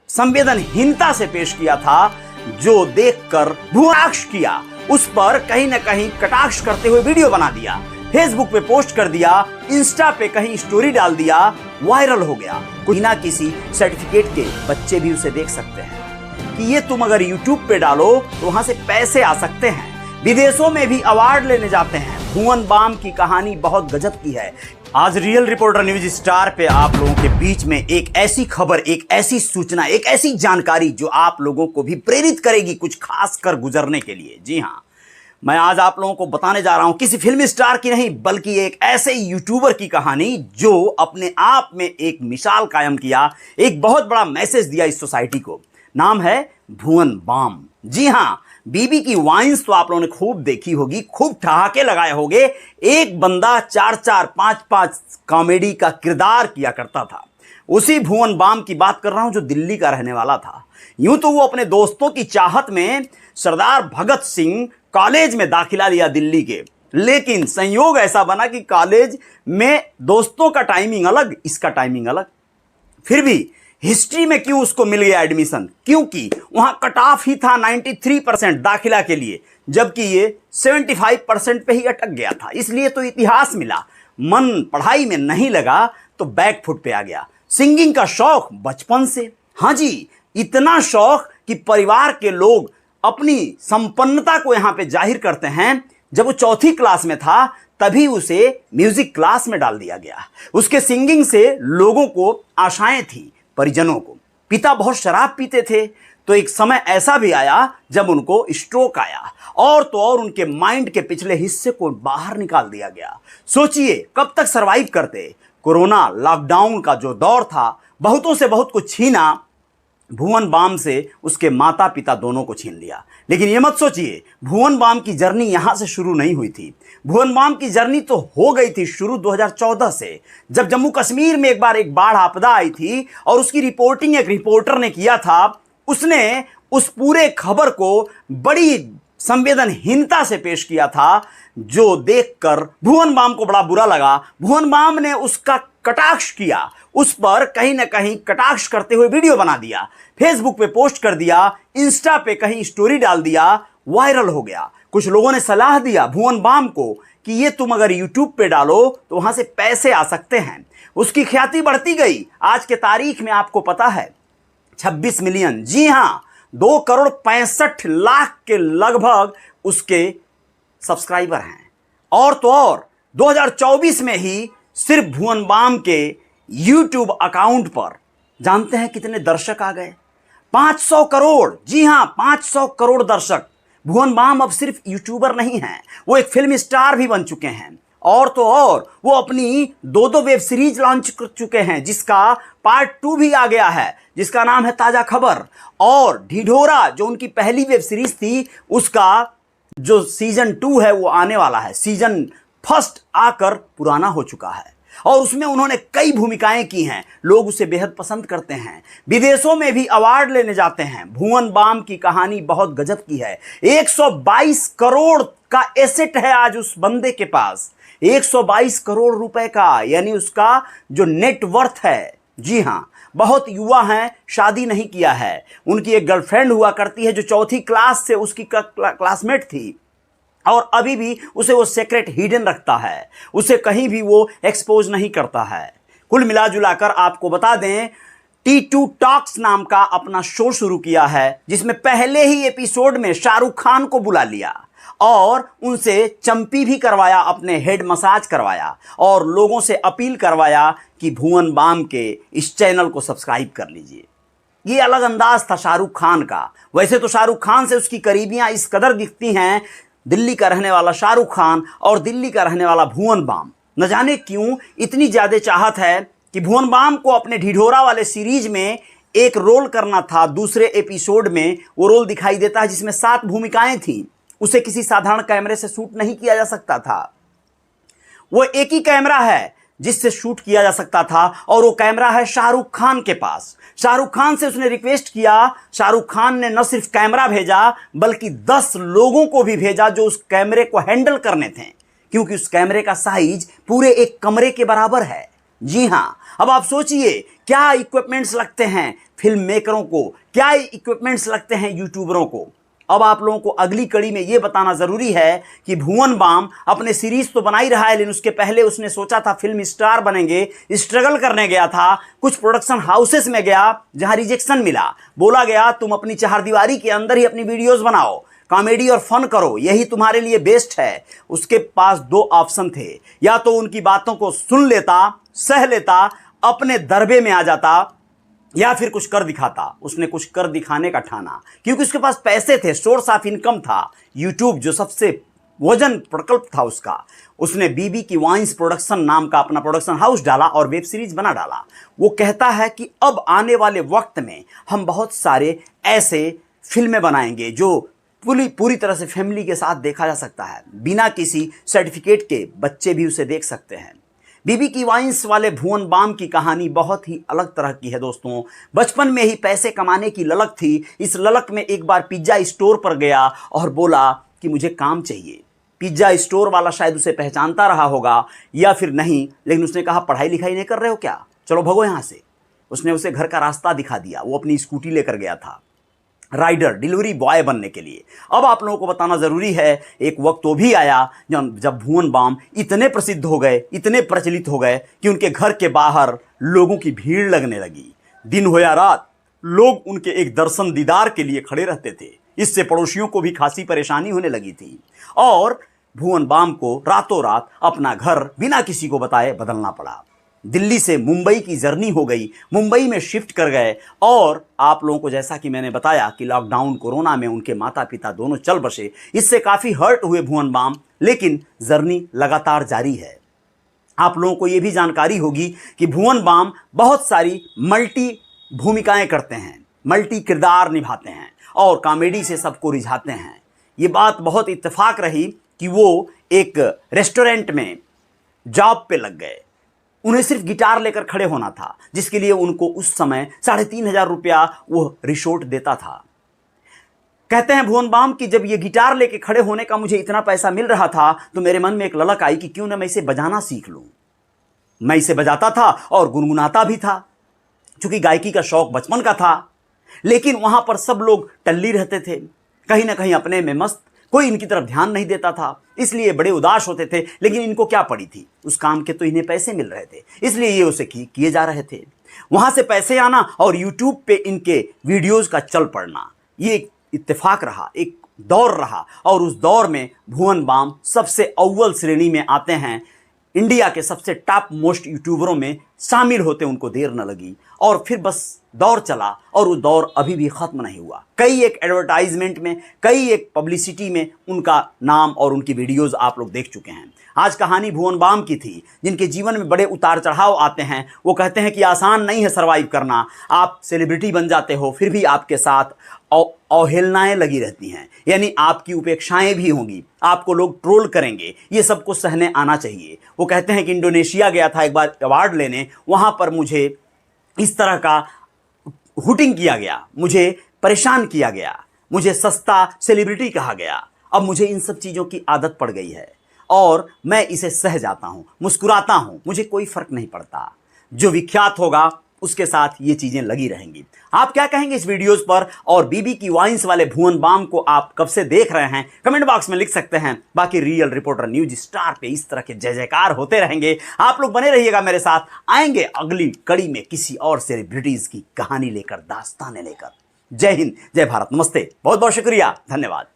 संवेदनहीनता से पेश किया था, जो देखकर भुवनाक्ष किया, उस पर कहीं ना कहीं कटाक्ष करते हुए वीडियो बना दिया, फेसबुक पे पोस्ट कर दिया, इंस्टा पे कहीं स्टोरी डाल दिया, वायरल हो गया। कोई ना किसी सर्टिफिकेट के बच्चे भी उसे देख सकते हैं कि ये तुम अगर यूट्यूब पे डालो तो वहां से पैसे आ सकते हैं। विदेशों में भी अवार्ड लेने जाते हैं। भुवन बाम की कहानी बहुत गजब की है। आज रियल रिपोर्टर न्यूज स्टार पे आप लोगों के बीच में एक ऐसी खबर, एक ऐसी सूचना, एक ऐसी जानकारी जो आप लोगों को भी प्रेरित करेगी कुछ खास कर गुजरने के लिए। जी हाँ, मैं आज आप लोगों को बताने जा रहा हूं किसी फिल्म स्टार की नहीं, बल्कि एक ऐसे यूट्यूबर की कहानी जो अपने आप में एक मिसाल कायम किया, एक बहुत बड़ा मैसेज दिया इस सोसाइटी को। नाम है भुवन बाम। जी हाँ, बीबी की वाइन्स तो आप लोगों ने खूब देखी होगी, खूब ठहाके लगाए होंगे। एक बंदा 4-4, 5-5 कॉमेडी का किरदार किया करता था। उसी भुवन बाम की बात कर रहा हूं जो दिल्ली का रहने वाला था। यूं तो वो अपने दोस्तों की चाहत में सरदार भगत सिंह कॉलेज में दाखिला लिया दिल्ली के, लेकिन संयोग ऐसा बना कि कॉलेज में दोस्तों का टाइमिंग अलग, इसका टाइमिंग अलग। फिर भी हिस्ट्री में क्यों उसको मिल गया एडमिशन? क्योंकि वहां कट ऑफ ही था 93% दाखिला के लिए, जबकि ये 75% पे ही अटक गया था, इसलिए तो इतिहास मिला। मन पढ़ाई में नहीं लगा तो बैक फुट पे आ गया। सिंगिंग का शौक बचपन से, हाँ जी, इतना शौक कि परिवार के लोग अपनी संपन्नता को यहां पे जाहिर करते हैं। जब वो 4th क्लास में था तभी उसे म्यूजिक क्लास में डाल दिया गया। उसके सिंगिंग से लोगों को आशाएं थी, परिजनों को। पिता बहुत शराब पीते थे, तो एक समय ऐसा भी आया जब उनको स्ट्रोक आया, और तो और उनके माइंड के पिछले हिस्से को बाहर निकाल दिया गया। सोचिए कब तक सरवाइव करते। कोरोना लॉकडाउन का जो दौर था, बहुतों से बहुत कुछ छीना, भुवन बाम से उसके माता पिता दोनों को छीन लिया। लेकिन ये मत सोचिए भुवन बाम की जर्नी यहां से शुरू नहीं हुई थी। भुवन बाम की जर्नी तो हो गई थी शुरू 2014 से, जब जम्मू कश्मीर में एक बार एक बाढ़ आपदा आई थी और उसकी रिपोर्टिंग एक रिपोर्टर ने किया था। उसने उस पूरे खबर को बड़ी संवेदनहीनता से पेश किया था, जो देखकर भुवन बाम को बड़ा बुरा लगा। भुवन बाम ने उसका कटाक्ष किया, उस पर कहीं ना कहीं कटाक्ष करते हुए वीडियो बना दिया, फेसबुक पे पोस्ट कर दिया, इंस्टा पे कहीं स्टोरी डाल दिया, वायरल हो गया। कुछ लोगों ने सलाह दिया भुवन बाम को कि ये तुम अगर यूट्यूब पे डालो तो वहां से पैसे आ सकते हैं। उसकी ख्याति बढ़ती गई। आज के तारीख में आपको पता है 26 मिलियन, जी हां, 2,65,00,000 के लगभग उसके सब्सक्राइबर हैं। और तो और 2024 में ही सिर्फ भुवन बाम के YouTube अकाउंट पर जानते हैं कितने दर्शक आ गए? 500 करोड़। जी हां, 500 करोड़ दर्शक। भुवन बाम अब सिर्फ यूट्यूबर नहीं हैं, वो एक फिल्म स्टार भी बन चुके हैं। और तो और वो अपनी 2 वेब सीरीज लॉन्च कर चुके हैं, जिसका पार्ट 2 भी आ गया है, जिसका नाम है ताजा खबर। और ढिढोरा जो उनकी पहली वेब सीरीज थी, उसका जो सीजन 2 है वो आने वाला है। सीजन 1 आकर पुराना हो चुका है और उसमें उन्होंने कई भूमिकाएं की हैं। लोग उसे बेहद पसंद करते हैं। विदेशों में भी अवार्ड लेने जाते हैं। भुवन बाम की कहानी बहुत गजब की है। 122 करोड़ का एसेट है आज उस बंदे के पास, 122 करोड़ रुपए का, यानी उसका जो नेटवर्थ है। जी हां, बहुत युवा हैं, शादी नहीं किया है। उनकी एक गर्लफ्रेंड हुआ करती है जो 4th क्लास से उसकी क्लासमेट थी, और अभी भी उसे वो सीक्रेट हिडन रखता है, उसे कहीं भी वो एक्सपोज नहीं करता है। कुल मिलाजुलाकर आपको बता दें, T2 टॉक्स नाम का अपना शो शुरू किया है, जिसमें पहले ही एपिसोड में शाहरुख खान को बुला लिया और उनसे चंपी भी करवाया, अपने हेड मसाज करवाया और लोगों से अपील करवाया कि भुवन बाम के इस चैनल को सब्सक्राइब कर लीजिए। ये अलग अंदाज था शाहरुख खान का। वैसे तो शाहरुख खान से उसकी करीबियां इस कदर दिखती हैं, दिल्ली का रहने वाला शाहरुख खान और दिल्ली का रहने वाला भुवन बाम। न जाने क्यों इतनी ज्यादा चाहत है कि भुवन बाम को अपने ढिढोरा वाले सीरीज में एक रोल करना था। दूसरे एपिसोड में वो रोल दिखाई देता है जिसमें 7 भूमिकाएं थी। उसे किसी साधारण कैमरे से शूट नहीं किया जा सकता था। वो एक ही कैमरा है जिससे शूट किया जा सकता था, और वो कैमरा है शाहरुख खान के पास। शाहरुख खान से उसने रिक्वेस्ट किया। शाहरुख खान ने न सिर्फ कैमरा भेजा बल्कि 10 लोगों को भी भेजा जो उस कैमरे को हैंडल करने थे, क्योंकि उस कैमरे का साइज पूरे एक कमरे के बराबर है। जी हां, अब आप सोचिए क्या इक्विपमेंट्स लगते हैं फिल्म मेकरों को, क्या इक्विपमेंट्स लगते हैं यूट्यूबरों को। अब आप लोगों को अगली कड़ी में यह बताना जरूरी है कि भुवन बाम अपने सीरीज तो बना ही रहा है, लेकिन उसके पहले उसने सोचा था फिल्म स्टार बनेंगे, स्ट्रगल करने गया था, कुछ प्रोडक्शन हाउसेस में गया जहां रिजेक्शन मिला, बोला गया तुम अपनी चारदीवारी के अंदर ही अपनी वीडियोस बनाओ, कॉमेडी और फन करो, यही तुम्हारे लिए बेस्ट है। उसके पास दो ऑप्शन थे, या तो उनकी बातों को सुन लेता, सह लेता, अपने दरबे में आ जाता, या फिर कुछ कर दिखाता। उसने कुछ कर दिखाने का ठाना, क्योंकि उसके पास पैसे थे, सोर्स ऑफ इनकम था, यूट्यूब जो सबसे वजन प्रकल्प था उसका। उसने बीबी की वाइन्स प्रोडक्शन नाम का अपना प्रोडक्शन हाउस डाला और वेब सीरीज बना डाला। वो कहता है कि अब आने वाले वक्त में हम बहुत सारे ऐसे फिल्में बनाएंगे जो पूरी तरह से फैमिली के साथ देखा जा सकता है, बिना किसी सर्टिफिकेट के बच्चे भी उसे देख सकते हैं। बीबी की वाइन्स वाले भुवन बाम की कहानी बहुत ही अलग तरह की है दोस्तों। बचपन में ही पैसे कमाने की ललक थी। इस ललक में एक बार पिज्जा स्टोर पर गया और बोला कि मुझे काम चाहिए। पिज्जा स्टोर वाला शायद उसे पहचानता रहा होगा या फिर नहीं, लेकिन उसने कहा पढ़ाई लिखाई नहीं कर रहे हो क्या, चलो भगो यहां से। उसने उसे घर का रास्ता दिखा दिया। वो अपनी स्कूटी लेकर गया था राइडर, डिलीवरी बॉय बनने के लिए। अब आप लोगों को बताना जरूरी है, एक वक्त तो भी आया जब भुवन बाम इतने प्रसिद्ध हो गए, इतने प्रचलित हो गए कि उनके घर के बाहर लोगों की भीड़ लगने लगी। दिन हो या रात लोग उनके एक दर्शन दीदार के लिए खड़े रहते थे। इससे पड़ोसियों को भी खासी परेशानी होने लगी थी और भुवन बाम को रातों रात अपना घर बिना किसी को बताए बदलना पड़ा। दिल्ली से मुंबई की जर्नी हो गई, मुंबई में शिफ्ट कर गए और आप लोगों को जैसा कि मैंने बताया कि लॉकडाउन कोरोना में उनके माता पिता दोनों चल बसे। इससे काफ़ी हर्ट हुए भुवन बाम, लेकिन जर्नी लगातार जारी है। आप लोगों को यह भी जानकारी होगी कि भुवन बाम बहुत सारी मल्टी भूमिकाएं करते हैं, मल्टी किरदार निभाते हैं और कॉमेडी से सबको रिझाते हैं। ये बात बहुत इत्तेफाक रही कि वो एक रेस्टोरेंट में जॉब पे लग गए। उन्हें सिर्फ गिटार लेकर खड़े होना था, जिसके लिए उनको उस समय 3,500 रुपया वो रिसोर्ट देता था। कहते हैं भुवन बाम कि जब ये गिटार लेके खड़े होने का मुझे इतना पैसा मिल रहा था तो मेरे मन में एक ललक आई कि क्यों ना मैं इसे बजाना सीख लूं। मैं इसे बजाता था और गुनगुनाता भी था, क्योंकि गायकी का शौक बचपन का था। लेकिन वहां पर सब लोग टल्ली रहते थे, कहीं ना कहीं अपने में मस्त, कोई इनकी तरफ ध्यान नहीं देता था, इसलिए बड़े उदास होते थे। लेकिन इनको क्या पड़ी थी, उस काम के तो इन्हें पैसे मिल रहे थे, इसलिए ये उसे किए जा रहे थे। वहां से पैसे आना और यूट्यूब पे इनके वीडियोस का चल पड़ना, ये एक इत्तेफाक रहा, एक दौर रहा और उस दौर में भुवन बाम सबसे अव्वल श्रेणी में आते हैं। इंडिया के सबसे टॉप मोस्ट यूट्यूबरों में शामिल होते उनको देर न लगी और फिर बस दौर चला और वो दौर अभी भी खत्म नहीं हुआ। कई एक एडवर्टाइजमेंट में, कई एक पब्लिसिटी में उनका नाम और उनकी वीडियोस आप लोग देख चुके हैं। आज कहानी भुवन बाम की थी, जिनके जीवन में बड़े उतार चढ़ाव आते हैं। वो कहते हैं कि आसान नहीं है सरवाइव करना। आप सेलिब्रिटी बन जाते हो, फिर भी आपके साथ अवहेलनाएं लगी रहती हैं, यानी आपकी उपेक्षाएं भी होंगी, आपको लोग ट्रोल करेंगे, ये सब कुछ सहने आना चाहिए। वो कहते हैं कि इंडोनेशिया गया था एक बार अवार्ड लेने, वहां पर मुझे इस तरह का हुटिंग किया गया, मुझे परेशान किया गया, मुझे सस्ता सेलिब्रिटी कहा गया। अब मुझे इन सब चीज़ों की आदत पड़ गई है और मैं इसे सह जाता हूं, मुस्कुराता हूं, मुझे कोई फर्क नहीं पड़ता। जो विख्यात होगा उसके साथ ये चीजें लगी रहेंगी। आप क्या कहेंगे इस वीडियोस पर, और बीबी की वाइन्स वाले भुवन बाम को आप कब से देख रहे हैं, कमेंट बॉक्स में लिख सकते हैं। बाकी रियल रिपोर्टर न्यूज स्टार पे इस तरह के जय जयकार होते रहेंगे। आप लोग बने रहिएगा मेरे साथ, आएंगे अगली कड़ी में किसी और सेलिब्रिटीज की कहानी लेकर, दास्तानें लेकर। जय हिंद, जय भारत, नमस्ते, बहुत बहुत शुक्रिया, धन्यवाद।